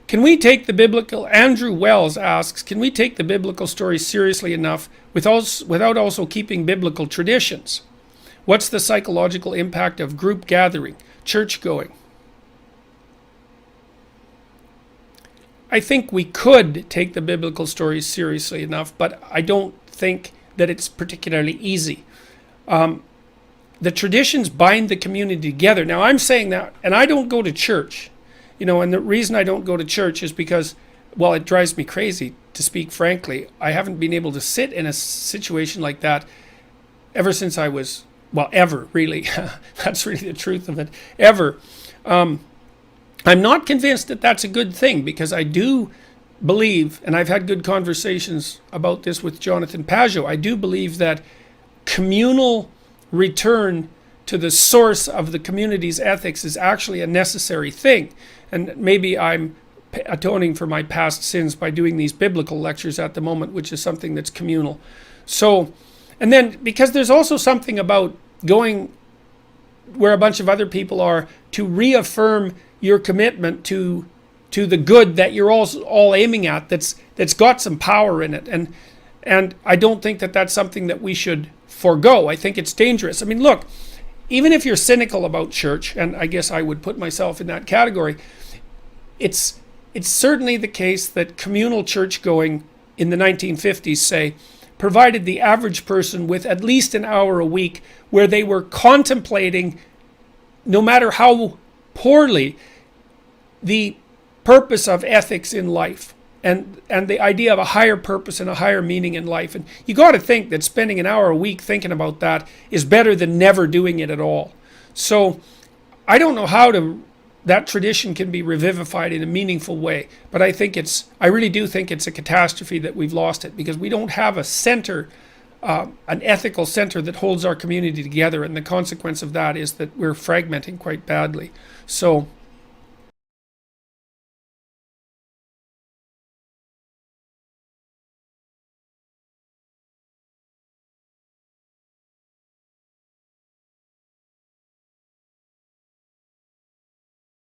Can we take the biblical, Andrew Wells asks, can we take the biblical story seriously enough without also keeping biblical traditions? What's the psychological impact of group gathering, church going? I think we could take the biblical stories seriously enough, but I don't think that it's particularly easy. The traditions bind the community together. Now, I'm saying that, and I don't go to church, and the reason I don't go to church is because, well, it drives me crazy, to speak frankly. I haven't been able to sit in a situation like that ever since I was, well, ever, really. That's really the truth of it, ever. I'm not convinced that that's a good thing, because I do believe, and I've had good conversations about this with Jonathan Pageau, I do believe that communal return to the source of the community's ethics is actually a necessary thing. And maybe I'm atoning for my past sins by doing these biblical lectures at the moment, which is something that's communal. So, and then because there's also something about going where a bunch of other people are to reaffirm your commitment to the good that you're all aiming at, that's got some power in it. And I don't think that that's something that we should forego. I think it's dangerous. I mean, look, even if you're cynical about church, and I guess I would put myself in that category, it's certainly the case that communal church going in the 1950s, say, provided the average person with at least an hour a week where they were contemplating, no matter how poorly, the purpose of ethics in life and the idea of a higher purpose and a higher meaning in life. And you got to think that spending an hour a week thinking about that is better than never doing it at all. So I don't know how that tradition can be revivified in a meaningful way, but I really do think it's a catastrophe that we've lost it, because we don't have a center, an ethical center that holds our community together, and the consequence of that is that we're fragmenting quite badly. So